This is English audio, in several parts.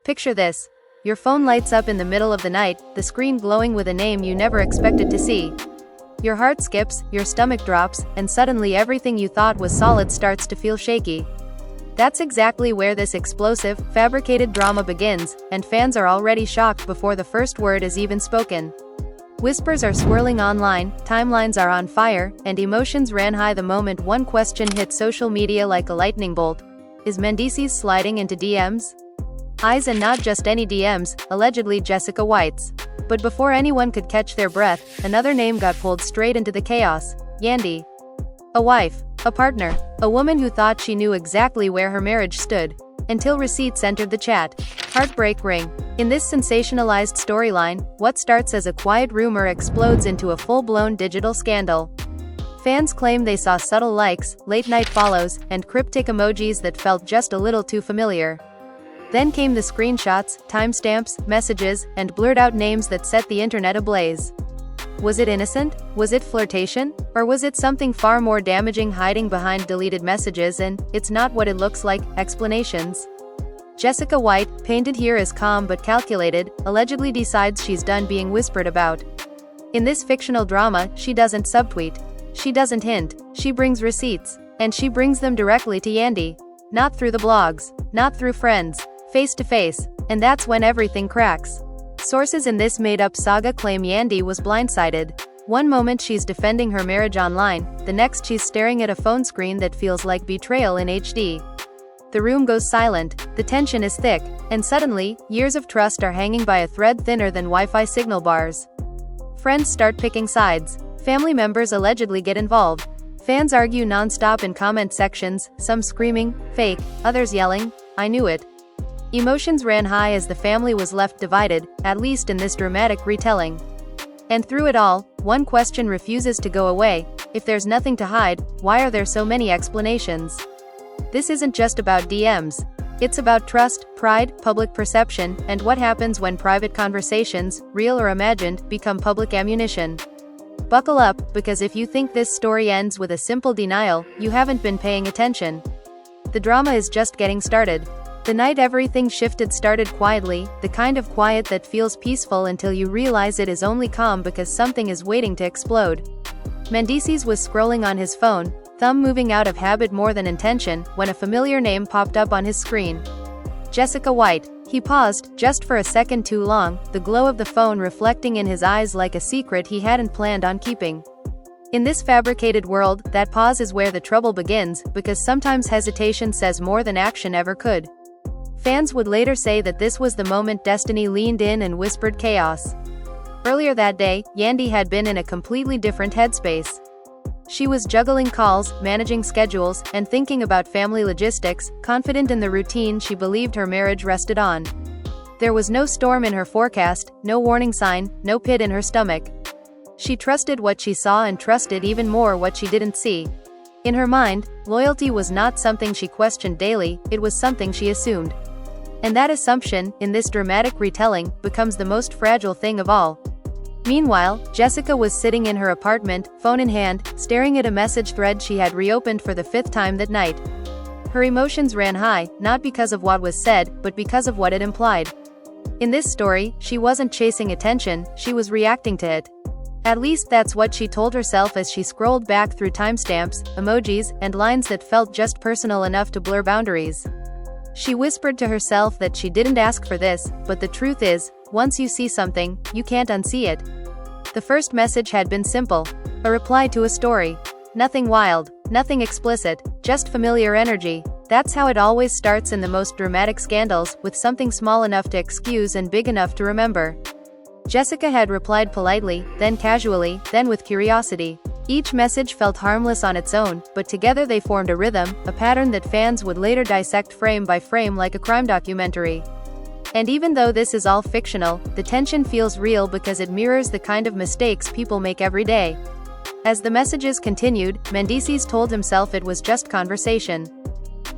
Picture this. Your phone lights up in the middle of the night, the screen glowing with a name you never expected to see. Your heart skips, your stomach drops, and suddenly everything you thought was solid starts to feel shaky. That's exactly where this explosive, fabricated drama begins, and fans are already shocked before the first word is even spoken. Whispers are swirling online, timelines are on fire, and emotions ran high the moment one question hit social media like a lightning bolt. Is Mendeecees sliding into DMs? Eyes, and not just any DMs, allegedly Jessica White's. But before anyone could catch their breath, another name got pulled straight into the chaos: Yandy. A wife, a partner, a woman who thought she knew exactly where her marriage stood. Until receipts entered the chat. Heartbreak ring. In this sensationalized storyline, what starts as a quiet rumor explodes into a full-blown digital scandal. Fans claim they saw subtle likes, late-night follows, and cryptic emojis that felt just a little too familiar. Then came the screenshots, timestamps, messages, and blurred-out names that set the internet ablaze. Was it innocent? Was it flirtation? Or was it something far more damaging hiding behind deleted messages and, "It's not what it looks like," explanations? Jessica White, painted here as calm but calculated, allegedly decides she's done being whispered about. In this fictional drama, she doesn't subtweet. She doesn't hint. She brings receipts. And she brings them directly to Yandy. Not through the blogs. Not through friends. Face to face. And that's when everything cracks. Sources in this made-up saga claim Yandy was blindsided. One moment she's defending her marriage online, the next she's staring at a phone screen that feels like betrayal in HD. The room goes silent, the tension is thick, and suddenly, years of trust are hanging by a thread thinner than Wi-Fi signal bars. Friends start picking sides. Family members allegedly get involved. Fans argue non-stop in comment sections, some screaming, "Fake," others yelling, "I knew it." Emotions ran high as the family was left divided, at least in this dramatic retelling. And through it all, one question refuses to go away: if there's nothing to hide, why are there so many explanations? This isn't just about DMs. It's about trust, pride, public perception, and what happens when private conversations, real or imagined, become public ammunition. Buckle up, because if you think this story ends with a simple denial, you haven't been paying attention. The drama is just getting started. The night everything shifted started quietly, the kind of quiet that feels peaceful until you realize it is only calm because something is waiting to explode. Mendeecees was scrolling on his phone, thumb moving out of habit more than intention, when a familiar name popped up on his screen. Jessica White. He paused, just for a second too long, the glow of the phone reflecting in his eyes like a secret he hadn't planned on keeping. In this fabricated world, that pause is where the trouble begins, because sometimes hesitation says more than action ever could. Fans would later say that this was the moment destiny leaned in and whispered chaos. Earlier that day, Yandy had been in a completely different headspace. She was juggling calls, managing schedules, and thinking about family logistics, confident in the routine she believed her marriage rested on. There was no storm in her forecast, no warning sign, no pit in her stomach. She trusted what she saw and trusted even more what she didn't see. In her mind, loyalty was not something she questioned daily, it was something she assumed. And that assumption, in this dramatic retelling, becomes the most fragile thing of all. Meanwhile, Jessica was sitting in her apartment, phone in hand, staring at a message thread she had reopened for the 5th time that night. Her emotions ran high, not because of what was said, but because of what it implied. In this story, she wasn't chasing attention, she was reacting to it. At least that's what she told herself as she scrolled back through timestamps, emojis, and lines that felt just personal enough to blur boundaries. She whispered to herself that she didn't ask for this, but the truth is, once you see something, you can't unsee it. The first message had been simple. A reply to a story. Nothing wild, nothing explicit, just familiar energy. That's how it always starts in the most dramatic scandals, with something small enough to excuse and big enough to remember. Jessica had replied politely, then casually, then with curiosity. Each message felt harmless on its own, but together they formed a rhythm, a pattern that fans would later dissect frame by frame like a crime documentary. And even though this is all fictional, the tension feels real because it mirrors the kind of mistakes people make every day. As the messages continued, Mendeecees told himself it was just conversation.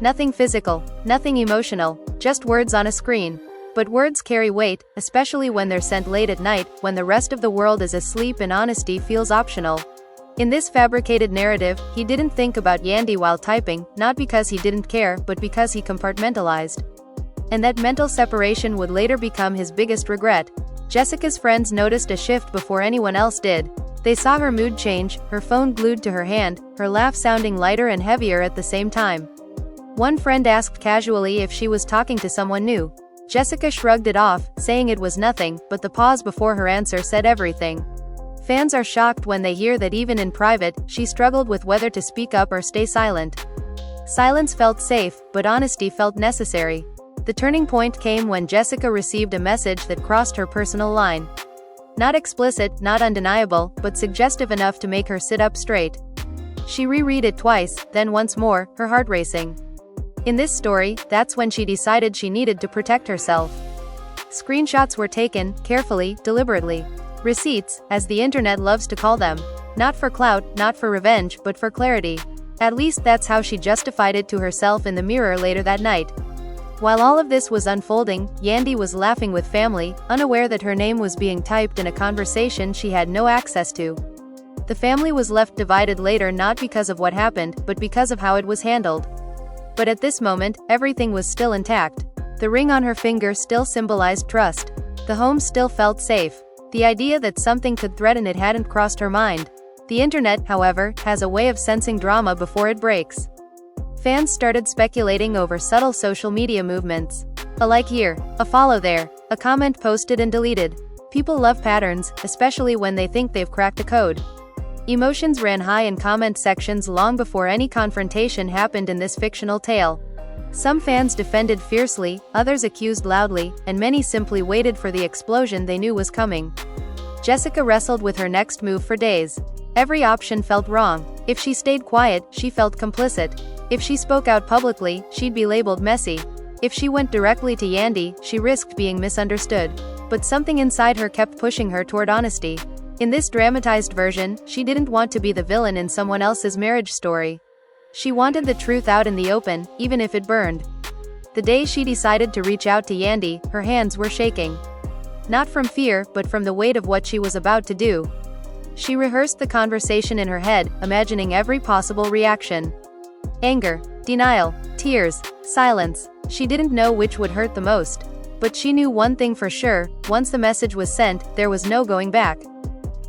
Nothing physical, nothing emotional, just words on a screen. But words carry weight, especially when they're sent late at night, when the rest of the world is asleep and honesty feels optional. In this fabricated narrative, he didn't think about Yandy while typing, not because he didn't care, but because he compartmentalized. and that mental separation would later become his biggest regret. Jessica's friends noticed a shift before anyone else did. They saw her mood change, her phone glued to her hand, her laugh sounding lighter and heavier at the same time. One friend asked casually if she was talking to someone new. Jessica shrugged it off, saying it was nothing, but the pause before her answer said everything. Fans are shocked when they hear that even in private, she struggled with whether to speak up or stay silent. Silence felt safe, but honesty felt necessary. The turning point came when Jessica received a message that crossed her personal line. Not explicit, not undeniable, but suggestive enough to make her sit up straight. She reread it twice, then once more, her heart racing. In this story, that's when she decided she needed to protect herself. Screenshots were taken, carefully, deliberately. Receipts, as the internet loves to call them. Not for clout, not for revenge, but for clarity. At least that's how she justified it to herself in the mirror later that night. While all of this was unfolding, Yandy was laughing with family, unaware that her name was being typed in a conversation she had no access to. The family was left divided later not because of what happened, but because of how it was handled. But at this moment, everything was still intact. The ring on her finger still symbolized trust. The home still felt safe. The idea that something could threaten it hadn't crossed her mind. The internet, however, has a way of sensing drama before it breaks. Fans started speculating over subtle social media movements. A like here, a follow there, a comment posted and deleted. People love patterns, especially when they think they've cracked a code. Emotions ran high in comment sections long before any confrontation happened in this fictional tale. Some fans defended fiercely, others accused loudly, and many simply waited for the explosion they knew was coming. Jessica wrestled with her next move for days. Every option felt wrong. If she stayed quiet, she felt complicit. If she spoke out publicly, she'd be labeled messy. If she went directly to Yandy, she risked being misunderstood. But something inside her kept pushing her toward honesty. In this dramatized version, she didn't want to be the villain in someone else's marriage story. She wanted the truth out in the open, even if it burned. The day she decided to reach out to Yandy, her hands were shaking. Not from fear, but from the weight of what she was about to do. She rehearsed the conversation in her head, imagining every possible reaction. Anger, denial, tears, silence. She didn't know which would hurt the most. But she knew one thing for sure, once the message was sent, there was no going back.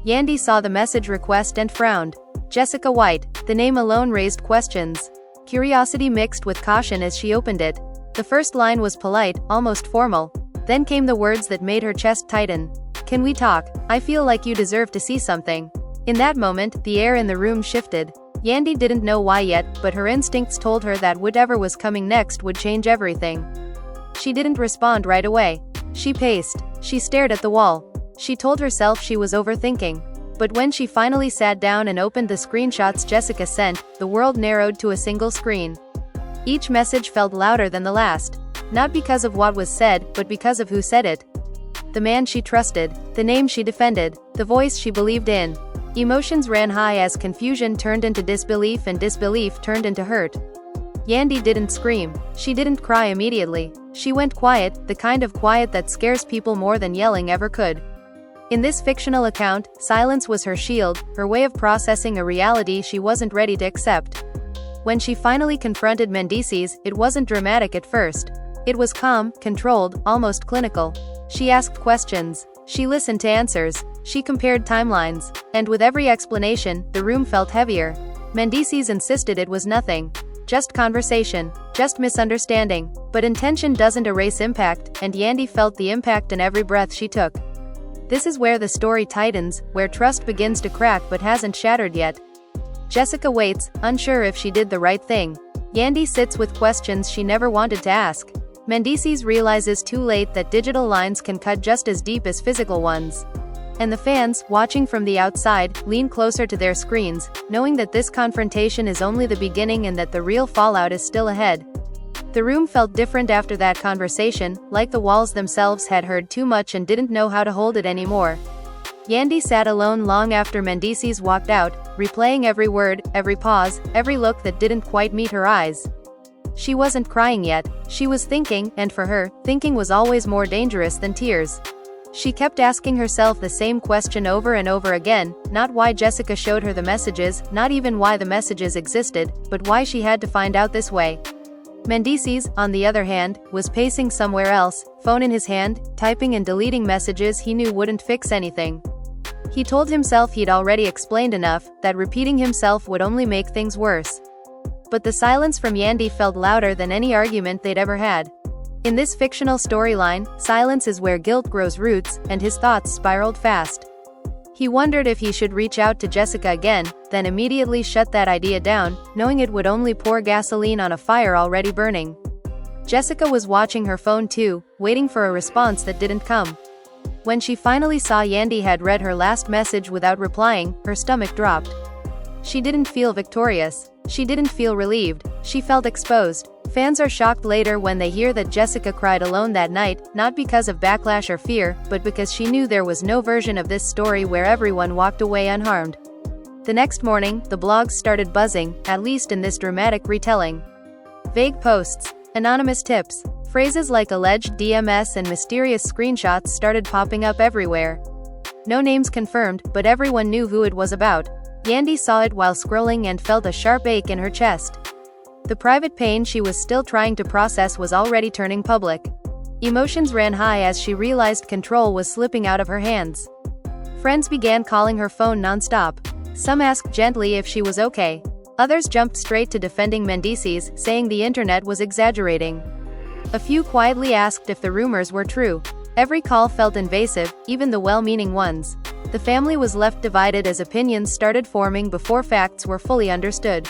Yandy saw the message request and frowned. Jessica White, the name alone raised questions. Curiosity mixed with caution as she opened it. The first line was polite, almost formal. Then came the words that made her chest tighten. "Can we talk? I feel like you deserve to see something." In that moment, the air in the room shifted. Yandy didn't know why yet, but her instincts told her that whatever was coming next would change everything. She didn't respond right away. She paced. She stared at the wall. She told herself she was overthinking. But when she finally sat down and opened the screenshots Jessica sent, the world narrowed to a single screen. Each message felt louder than the last. Not because of what was said, but because of who said it. The man she trusted, the name she defended, the voice she believed in. Emotions ran high as confusion turned into disbelief and disbelief turned into hurt. Yandy didn't scream. She didn't cry immediately. She went quiet, the kind of quiet that scares people more than yelling ever could. In this fictional account, silence was her shield, her way of processing a reality she wasn't ready to accept. When she finally confronted Mendeecees, it wasn't dramatic at first. It was calm, controlled, almost clinical. She asked questions. She listened to answers. She compared timelines. And with every explanation, the room felt heavier. Mendeecees insisted it was nothing. Just conversation. Just misunderstanding. But intention doesn't erase impact, and Yandy felt the impact in every breath she took. This is where the story tightens, where trust begins to crack but hasn't shattered yet. Jessica waits, unsure if she did the right thing. Yandy sits with questions she never wanted to ask. Mendeecees realizes too late that digital lines can cut just as deep as physical ones. And the fans, watching from the outside, lean closer to their screens, knowing that this confrontation is only the beginning and that the real fallout is still ahead. The room felt different after that conversation, like the walls themselves had heard too much and didn't know how to hold it anymore. Yandy sat alone long after Mendeecees walked out, replaying every word, every pause, every look that didn't quite meet her eyes. She wasn't crying yet. She was thinking, and for her, thinking was always more dangerous than tears. She kept asking herself the same question over and over again, not why Jessica showed her the messages, not even why the messages existed, but why she had to find out this way. Mendeecees, on the other hand, was pacing somewhere else, phone in his hand, typing and deleting messages he knew wouldn't fix anything. He told himself he'd already explained enough, that repeating himself would only make things worse. But the silence from Yandy felt louder than any argument they'd ever had. In this fictional storyline, silence is where guilt grows roots, and his thoughts spiraled fast. He wondered if he should reach out to Jessica again, then immediately shut that idea down, knowing it would only pour gasoline on a fire already burning. Jessica was watching her phone too, waiting for a response that didn't come. When she finally saw Yandy had read her last message without replying, her stomach dropped. She didn't feel victorious. She didn't feel relieved. She felt exposed. Fans are shocked later when they hear that Jessica cried alone that night, not because of backlash or fear, but because she knew there was no version of this story where everyone walked away unharmed. The next morning, the blogs started buzzing, at least in this dramatic retelling. Vague posts, anonymous tips, phrases like alleged DMs and mysterious screenshots started popping up everywhere. No names confirmed, but everyone knew who it was about. Yandy saw it while scrolling and felt a sharp ache in her chest. The private pain she was still trying to process was already turning public. Emotions ran high as she realized control was slipping out of her hands. Friends began calling her phone non-stop. Some asked gently if she was okay. Others jumped straight to defending Mendeecees, saying the internet was exaggerating. A few quietly asked if the rumors were true. Every call felt invasive, even the well-meaning ones. The family was left divided as opinions started forming before facts were fully understood.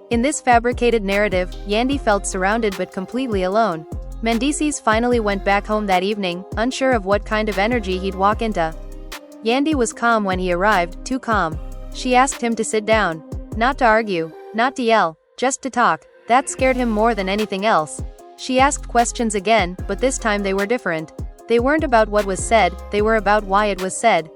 In this fabricated narrative, Yandy felt surrounded but completely alone. Mendeecees finally went back home that evening, unsure of what kind of energy he'd walk into. Yandy was calm when he arrived, too calm. She asked him to sit down. Not to argue, not to yell, just to talk. That scared him more than anything else. She asked questions again, but this time they were different. They weren't about what was said, they were about why it was said.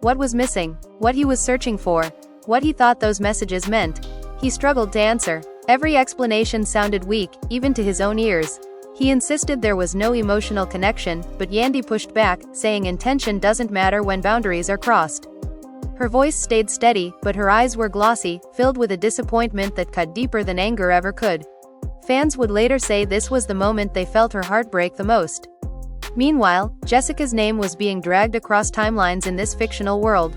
What was missing, what he was searching for, what he thought those messages meant. He struggled to answer. Every explanation sounded weak, even to his own ears. He insisted there was no emotional connection, but Yandy pushed back, saying intention doesn't matter when boundaries are crossed. Her voice stayed steady, but her eyes were glossy, filled with a disappointment that cut deeper than anger ever could. Fans would later say this was the moment they felt her heart break the most. Meanwhile, Jessica's name was being dragged across timelines in this fictional world.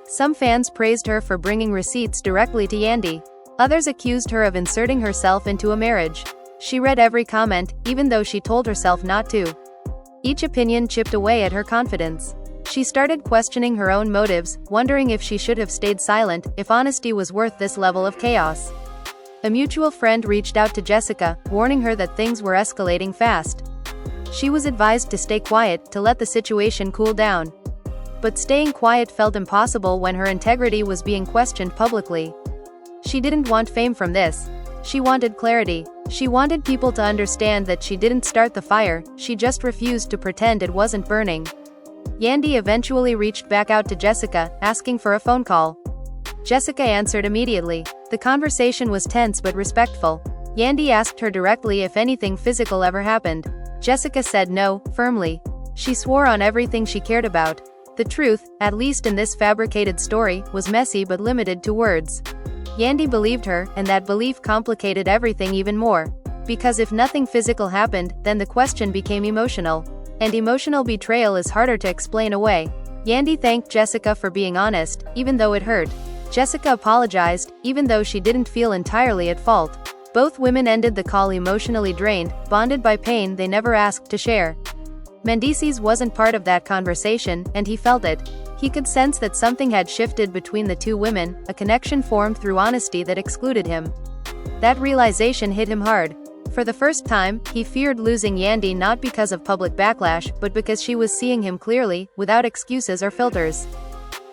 Some fans praised her for bringing receipts directly to Yandy. Others accused her of inserting herself into a marriage. She read every comment, even though she told herself not to. Each opinion chipped away at her confidence. She started questioning her own motives, wondering if she should have stayed silent, if honesty was worth this level of chaos. A mutual friend reached out to Jessica, warning her that things were escalating fast. She was advised to stay quiet, to let the situation cool down. But staying quiet felt impossible when her integrity was being questioned publicly. She didn't want fame from this. She wanted clarity. She wanted people to understand that she didn't start the fire, she just refused to pretend it wasn't burning. Yandy eventually reached back out to Jessica, asking for a phone call. Jessica answered immediately. The conversation was tense but respectful. Yandy asked her directly if anything physical ever happened. Jessica said no, firmly. She swore on everything she cared about. The truth, at least in this fabricated story, was messy but limited to words. Yandy believed her, and that belief complicated everything even more. Because if nothing physical happened, then the question became emotional. And emotional betrayal is harder to explain away. Yandy thanked Jessica for being honest, even though it hurt. Jessica apologized, even though she didn't feel entirely at fault. Both women ended the call emotionally drained, bonded by pain they never asked to share. Mendeecees wasn't part of that conversation, and he felt it. He could sense that something had shifted between the two women, a connection formed through honesty that excluded him. That realization hit him hard. For the first time, he feared losing Yandy not because of public backlash, but because she was seeing him clearly, without excuses or filters.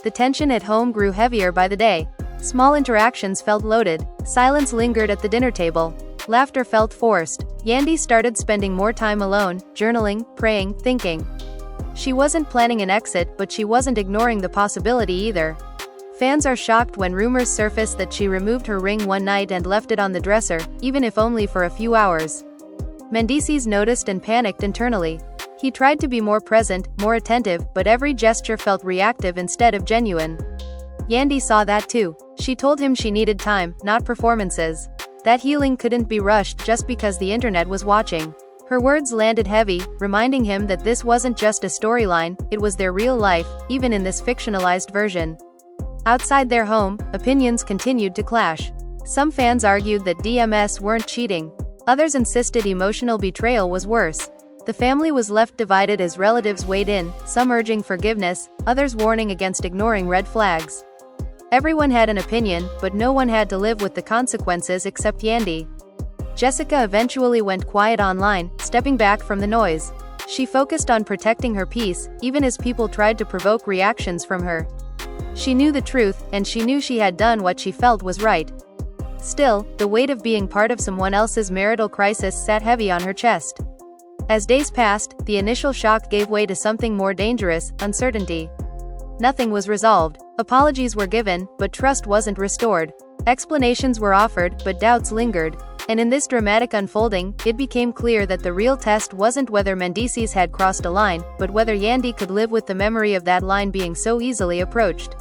The tension at home grew heavier by the day. Small interactions felt loaded. Silence lingered at the dinner table. Laughter felt forced. Yandy started spending more time alone, journaling, praying, thinking. She wasn't planning an exit, but she wasn't ignoring the possibility either. Fans are shocked when rumors surface that she removed her ring one night and left it on the dresser, even if only for a few hours. Mendeecees noticed and panicked internally. He tried to be more present, more attentive, but every gesture felt reactive instead of genuine. Yandy saw that too. She told him she needed time, not performances. That healing couldn't be rushed just because the internet was watching. Her words landed heavy, reminding him that this wasn't just a storyline, it was their real life, even in this fictionalized version. Outside their home, opinions continued to clash. Some fans argued that DMs weren't cheating. Others insisted emotional betrayal was worse. The family was left divided as relatives weighed in, some urging forgiveness, others warning against ignoring red flags. Everyone had an opinion, but no one had to live with the consequences except Yandy. Jessica eventually went quiet online, stepping back from the noise. She focused on protecting her peace, even as people tried to provoke reactions from her. She knew the truth, and she knew she had done what she felt was right. Still, the weight of being part of someone else's marital crisis sat heavy on her chest. As days passed, the initial shock gave way to something more dangerous: uncertainty. Nothing was resolved. Apologies were given, but trust wasn't restored. Explanations were offered, but doubts lingered. And in this dramatic unfolding, it became clear that the real test wasn't whether Mendeecees had crossed a line, but whether Yandy could live with the memory of that line being so easily approached.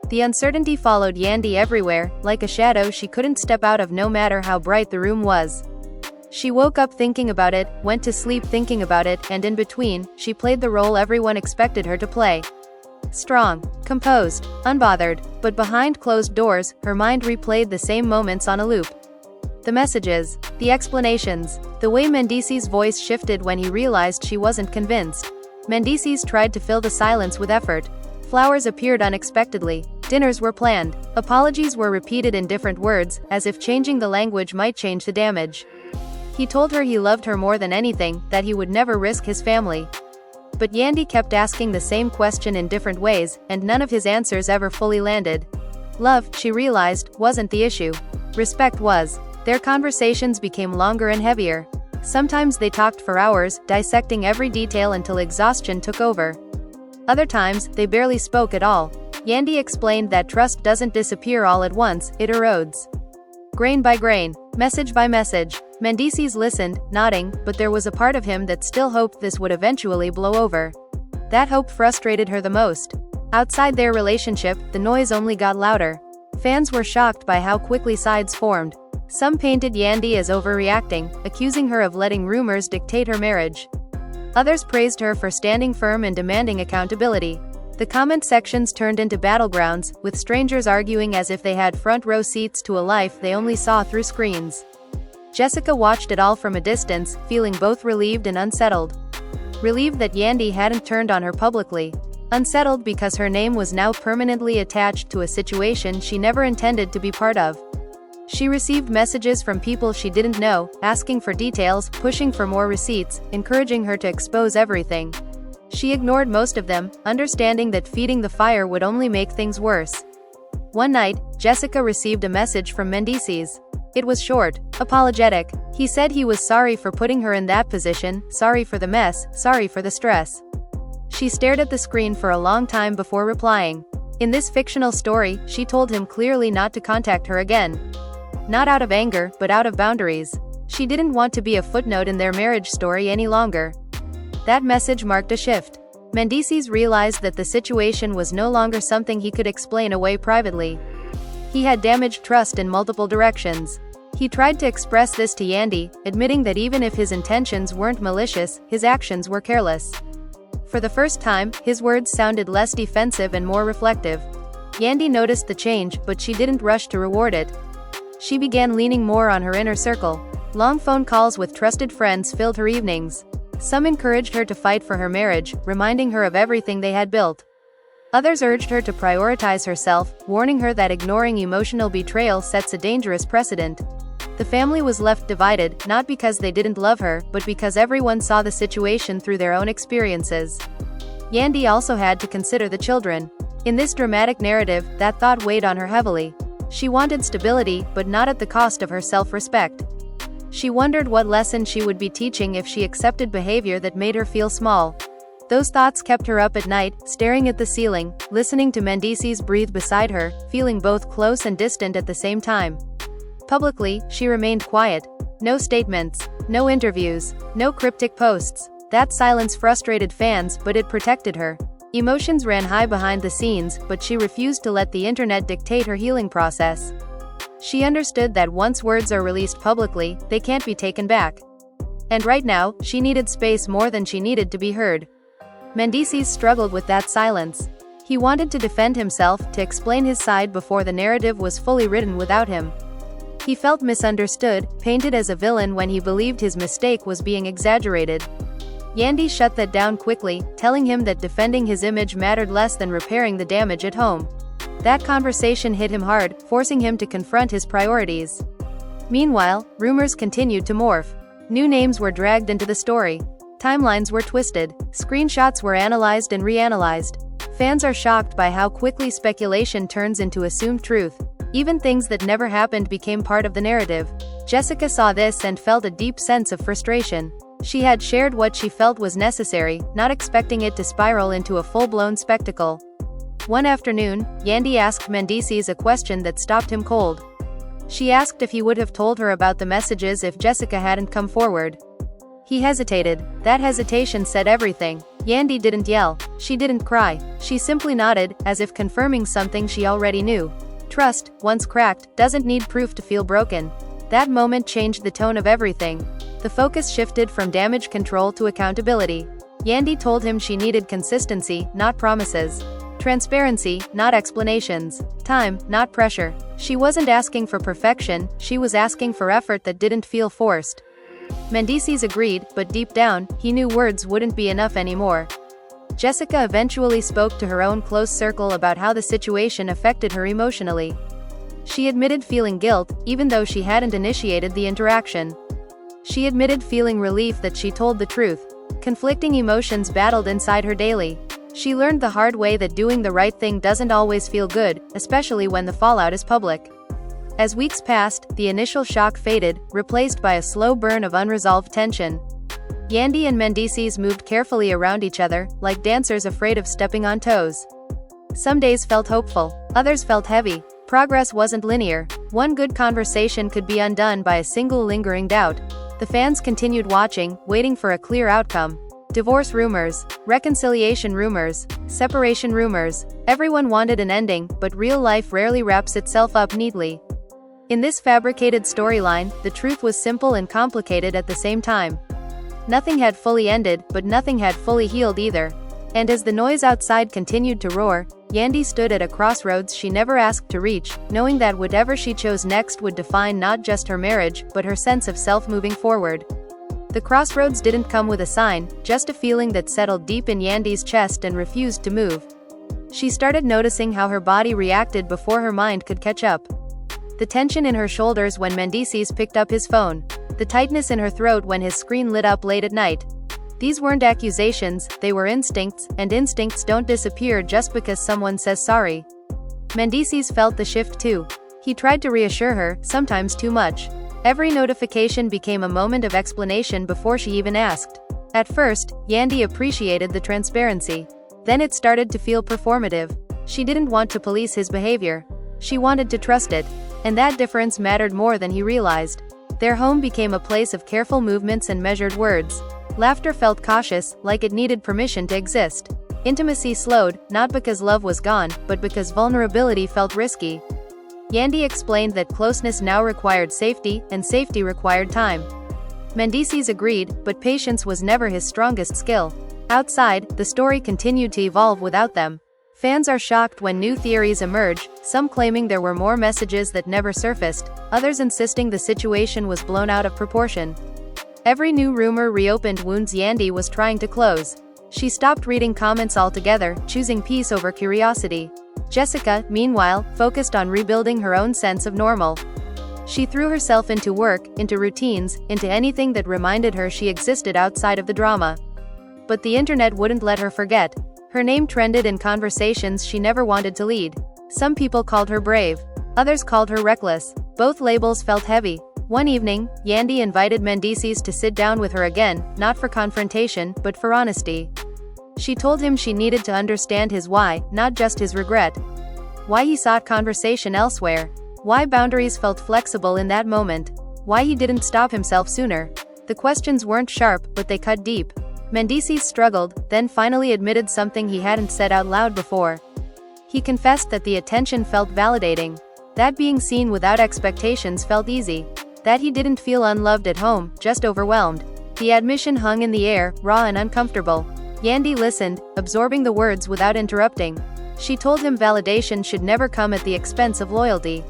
The uncertainty followed Yandy everywhere, like a shadow she couldn't step out of no matter how bright the room was. She woke up thinking about it, went to sleep thinking about it, and in between, she played the role everyone expected her to play. Strong, composed, unbothered, but behind closed doors, her mind replayed the same moments on a loop. The messages, the explanations, the way Mendeecees' voice shifted when he realized she wasn't convinced. Mendeecees tried to fill the silence with effort. Flowers appeared unexpectedly. Dinners were planned. Apologies were repeated in different words, as if changing the language might change the damage. He told her he loved her more than anything, that he would never risk his family. But Yandy kept asking the same question in different ways, and none of his answers ever fully landed. Love, she realized, wasn't the issue. Respect was. Their conversations became longer and heavier. Sometimes they talked for hours, dissecting every detail until exhaustion took over. Other times, they barely spoke at all. Yandy explained that trust doesn't disappear all at once, it erodes. Grain by grain, message by message. Mendeecees listened, nodding, but there was a part of him that still hoped this would eventually blow over. That hope frustrated her the most. Outside their relationship, the noise only got louder. Fans were shocked by how quickly sides formed. Some painted Yandy as overreacting, accusing her of letting rumors dictate her marriage. Others praised her for standing firm and demanding accountability. The comment sections turned into battlegrounds, with strangers arguing as if they had front row seats to a life they only saw through screens. Jessica watched it all from a distance, feeling both relieved and unsettled. Relieved that Yandy hadn't turned on her publicly. Unsettled because her name was now permanently attached to a situation she never intended to be part of. She received messages from people she didn't know, asking for details, pushing for more receipts, encouraging her to expose everything. She ignored most of them, understanding that feeding the fire would only make things worse. One night, Jessica received a message from Mendeecees. It was short, apologetic. He said he was sorry for putting her in that position, sorry for the mess, sorry for the stress. She stared at the screen for a long time before replying. In this fictional story, she told him clearly not to contact her again. Not out of anger, but out of boundaries. She didn't want to be a footnote in their marriage story any longer. That message marked a shift. Mendeecees realized that the situation was no longer something he could explain away privately. He had damaged trust in multiple directions. He tried to express this to Yandy, admitting that even if his intentions weren't malicious, his actions were careless. For the first time, his words sounded less defensive and more reflective. Yandy noticed the change, but she didn't rush to reward it. She began leaning more on her inner circle. Long phone calls with trusted friends filled her evenings. Some encouraged her to fight for her marriage, reminding her of everything they had built. Others urged her to prioritize herself, warning her that ignoring emotional betrayal sets a dangerous precedent. The family was left divided, not because they didn't love her, but because everyone saw the situation through their own experiences. Yandy also had to consider the children. In this dramatic narrative, that thought weighed on her heavily. She wanted stability, but not at the cost of her self-respect. She wondered what lesson she would be teaching if she accepted behavior that made her feel small. Those thoughts kept her up at night, staring at the ceiling, listening to Mendeecees breathe beside her, feeling both close and distant at the same time. Publicly, she remained quiet. No statements, no interviews, no cryptic posts. That silence frustrated fans, but it protected her. Emotions ran high behind the scenes, but she refused to let the internet dictate her healing process. She understood that once words are released publicly, they can't be taken back. And right now, she needed space more than she needed to be heard. Mendeecees struggled with that silence. He wanted to defend himself, to explain his side before the narrative was fully written without him. He felt misunderstood, painted as a villain when he believed his mistake was being exaggerated. Yandy shut that down quickly, telling him that defending his image mattered less than repairing the damage at home. That conversation hit him hard, forcing him to confront his priorities. Meanwhile, rumors continued to morph. New names were dragged into the story. Timelines were twisted. Screenshots were analyzed and reanalyzed. Fans are shocked by how quickly speculation turns into assumed truth. Even things that never happened became part of the narrative. Jessica saw this and felt a deep sense of frustration. She had shared what she felt was necessary, not expecting it to spiral into a full-blown spectacle. One afternoon, Yandy asked Mendeecees a question that stopped him cold. She asked if he would have told her about the messages if Jessica hadn't come forward. He hesitated. That hesitation said everything. Yandy didn't yell. She didn't cry. She simply nodded, as if confirming something she already knew. Trust, once cracked, doesn't need proof to feel broken. That moment changed the tone of everything. The focus shifted from damage control to accountability. Yandy told him she needed consistency, not promises. Transparency, not explanations. Time, not pressure. She wasn't asking for perfection, she was asking for effort that didn't feel forced. Mendeecees agreed, but deep down, he knew words wouldn't be enough anymore. Jessica eventually spoke to her own close circle about how the situation affected her emotionally. She admitted feeling guilt, even though she hadn't initiated the interaction. She admitted feeling relief that she told the truth. Conflicting emotions battled inside her daily. She learned the hard way that doing the right thing doesn't always feel good, especially when the fallout is public. As weeks passed, the initial shock faded, replaced by a slow burn of unresolved tension. Yandy and Mendeecees moved carefully around each other, like dancers afraid of stepping on toes. Some days felt hopeful, others felt heavy. Progress wasn't linear. One good conversation could be undone by a single lingering doubt. The fans continued watching, waiting for a clear outcome. Divorce rumors, reconciliation rumors, separation rumors. Everyone wanted an ending, but real life rarely wraps itself up neatly. In this fabricated storyline, the truth was simple and complicated at the same time. Nothing had fully ended, but nothing had fully healed either. And as the noise outside continued to roar, Yandy stood at a crossroads she never asked to reach, knowing that whatever she chose next would define not just her marriage, but her sense of self moving forward. The crossroads didn't come with a sign, just a feeling that settled deep in Yandy's chest and refused to move. She started noticing how her body reacted before her mind could catch up. The tension in her shoulders when Mendeecees picked up his phone. The tightness in her throat when his screen lit up late at night. These weren't accusations, they were instincts, and instincts don't disappear just because someone says sorry. Mendeecees felt the shift too. He tried to reassure her, sometimes too much. Every notification became a moment of explanation before she even asked. At first, Yandy appreciated the transparency. Then it started to feel performative. She didn't want to police his behavior. She wanted to trust it. And that difference mattered more than he realized. Their home became a place of careful movements and measured words. Laughter felt cautious, like it needed permission to exist. Intimacy slowed, not because love was gone, but because vulnerability felt risky. Yandy explained that closeness now required safety, and safety required time. Mendeecees agreed, but patience was never his strongest skill. Outside, the story continued to evolve without them. Fans are shocked when new theories emerge, some claiming there were more messages that never surfaced, others insisting the situation was blown out of proportion. Every new rumor reopened wounds Yandy was trying to close. She stopped reading comments altogether, choosing peace over curiosity. Jessica, meanwhile, focused on rebuilding her own sense of normal. She threw herself into work, into routines, into anything that reminded her she existed outside of the drama. But the internet wouldn't let her forget. Her name trended in conversations she never wanted to lead. Some people called her brave. Others called her reckless. Both labels felt heavy. One evening, Yandy invited Mendeecees to sit down with her again, not for confrontation, but for honesty. She told him she needed to understand his why, not just his regret. Why he sought conversation elsewhere. Why boundaries felt flexible in that moment. Why he didn't stop himself sooner. The questions weren't sharp, but they cut deep. Mendeecees struggled, then finally admitted something he hadn't said out loud before. He confessed that the attention felt validating. That being seen without expectations felt easy. That he didn't feel unloved at home, just overwhelmed. The admission hung in the air, raw and uncomfortable. Yandy listened, absorbing the words without interrupting. She told him validation should never come at the expense of loyalty.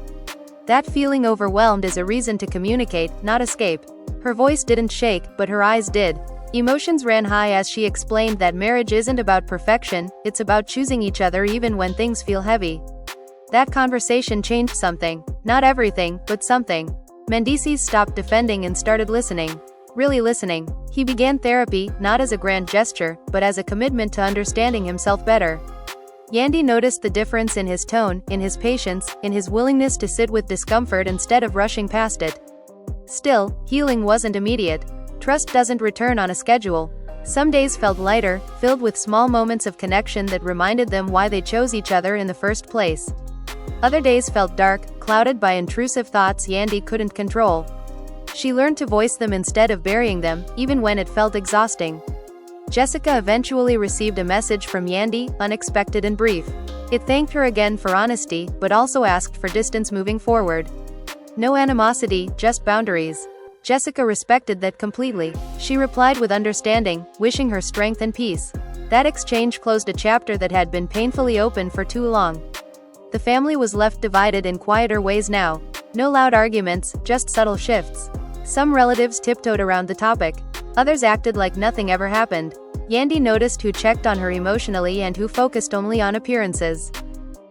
That feeling overwhelmed is a reason to communicate, not escape. Her voice didn't shake, but her eyes did. Emotions ran high as she explained that marriage isn't about perfection, it's about choosing each other even when things feel heavy. That conversation changed something. Not everything, but something. Mendeecees stopped defending and started listening. Really listening. He began therapy, not as a grand gesture, but as a commitment to understanding himself better. Yandy noticed the difference in his tone, in his patience, in his willingness to sit with discomfort instead of rushing past it. Still, healing wasn't immediate. Trust doesn't return on a schedule. Some days felt lighter, filled with small moments of connection that reminded them why they chose each other in the first place. Other days felt dark, clouded by intrusive thoughts Yandy couldn't control. She learned to voice them instead of burying them, even when it felt exhausting. Jessica eventually received a message from Yandy, unexpected and brief. It thanked her again for honesty, but also asked for distance moving forward. No animosity, just boundaries. Jessica respected that completely. She replied with understanding, wishing her strength and peace. That exchange closed a chapter that had been painfully open for too long. The family was left divided in quieter ways now. No loud arguments, just subtle shifts. Some relatives tiptoed around the topic. Others acted like nothing ever happened. Yandy noticed who checked on her emotionally and who focused only on appearances.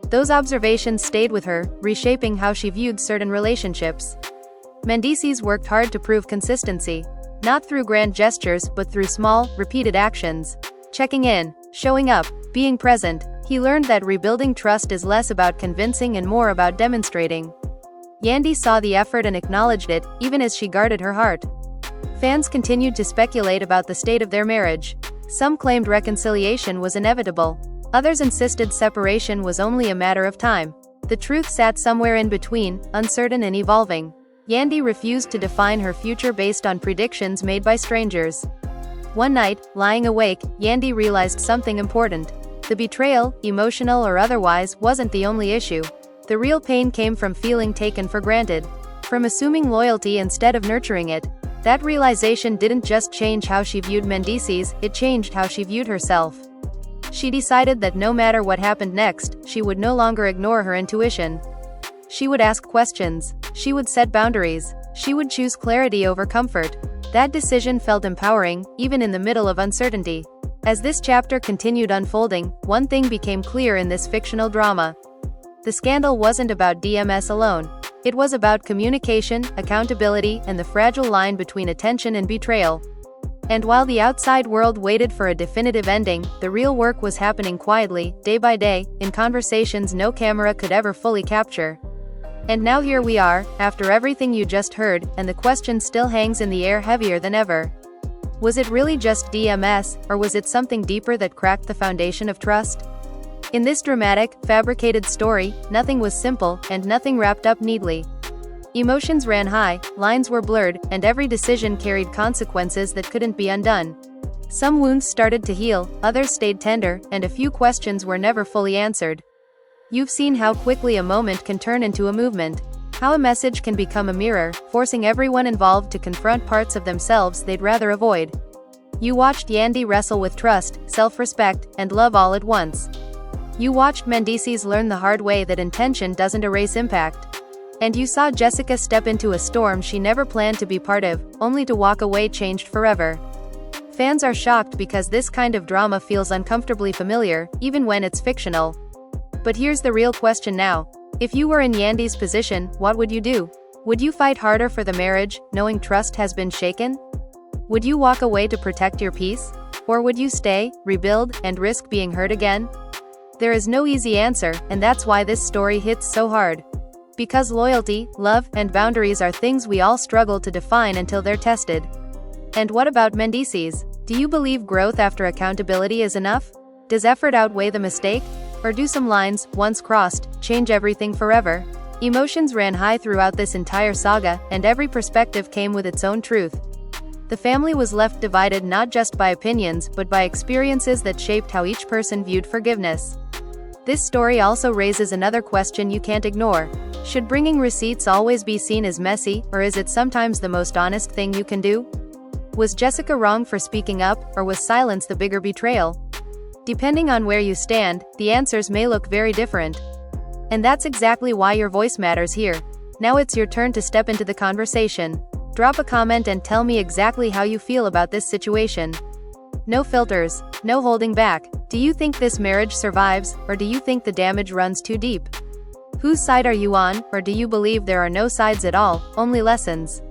Those observations stayed with her, reshaping how she viewed certain relationships. Mendeecees worked hard to prove consistency. Not through grand gestures, but through small, repeated actions. Checking in, showing up, being present. He learned that rebuilding trust is less about convincing and more about demonstrating. Yandy saw the effort and acknowledged it, even as she guarded her heart. Fans continued to speculate about the state of their marriage. Some claimed reconciliation was inevitable. Others insisted separation was only a matter of time. The truth sat somewhere in between, uncertain and evolving. Yandy refused to define her future based on predictions made by strangers. One night, lying awake, Yandy realized something important. The betrayal, emotional or otherwise, wasn't the only issue. The real pain came from feeling taken for granted. From assuming loyalty instead of nurturing it. That realization didn't just change how she viewed Mendeecees, it changed how she viewed herself. She decided that no matter what happened next, she would no longer ignore her intuition. She would ask questions. She would set boundaries. She would choose clarity over comfort. That decision felt empowering, even in the middle of uncertainty. As this chapter continued unfolding, one thing became clear in this fictional drama. The scandal wasn't about DMS alone. It was about communication, accountability, and the fragile line between attention and betrayal. And while the outside world waited for a definitive ending, the real work was happening quietly, day by day, in conversations no camera could ever fully capture. And now here we are, after everything you just heard, and the question still hangs in the air heavier than ever. Was it really just DMS, or was it something deeper that cracked the foundation of trust? In this dramatic, fabricated story, nothing was simple, and nothing wrapped up neatly. Emotions ran high, lines were blurred, and every decision carried consequences that couldn't be undone. Some wounds started to heal, others stayed tender, and a few questions were never fully answered. You've seen how quickly a moment can turn into a movement. How a message can become a mirror, forcing everyone involved to confront parts of themselves they'd rather avoid. You watched Yandy wrestle with trust, self-respect, and love all at once. You watched Mendeecees learn the hard way that intention doesn't erase impact. And you saw Jessica step into a storm she never planned to be part of, only to walk away changed forever. Fans are shocked because this kind of drama feels uncomfortably familiar, even when it's fictional. But here's the real question now. If you were in Yandy's position, what would you do? Would you fight harder for the marriage, knowing trust has been shaken? Would you walk away to protect your peace? Or would you stay, rebuild, and risk being hurt again? There is no easy answer, and that's why this story hits so hard. Because loyalty, love, and boundaries are things we all struggle to define until they're tested. And what about Mendeecees? Do you believe growth after accountability is enough? Does effort outweigh the mistake? Or do some lines, once crossed, change everything forever? Emotions ran high throughout this entire saga, and every perspective came with its own truth. The family was left divided not just by opinions, but by experiences that shaped how each person viewed forgiveness. This story also raises another question you can't ignore. Should bringing receipts always be seen as messy, or is it sometimes the most honest thing you can do? Was Jessica wrong for speaking up, or was silence the bigger betrayal? Depending on where you stand, the answers may look very different. And that's exactly why your voice matters here. Now it's your turn to step into the conversation. Drop a comment and tell me exactly how you feel about this situation. No filters, no holding back. Do you think this marriage survives, or do you think the damage runs too deep? Whose side are you on, or do you believe there are no sides at all, only lessons?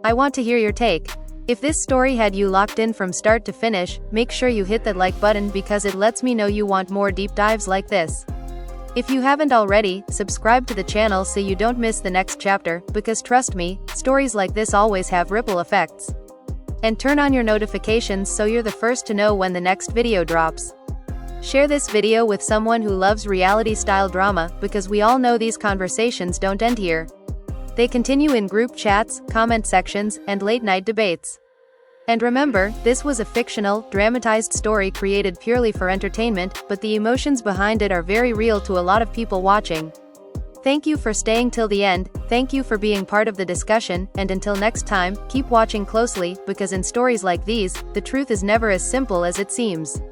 I want to hear your take. If this story had you locked in from start to finish, make sure you hit that like button because it lets me know you want more deep dives like this. If you haven't already, subscribe to the channel so you don't miss the next chapter, because trust me, stories like this always have ripple effects. And turn on your notifications so you're the first to know when the next video drops. Share this video with someone who loves reality-style drama, because we all know these conversations don't end here. They continue in group chats, comment sections, and late-night debates. And remember, this was a fictional, dramatized story created purely for entertainment, but the emotions behind it are very real to a lot of people watching. Thank you for staying till the end, thank you for being part of the discussion, and until next time, keep watching closely, because in stories like these, the truth is never as simple as it seems.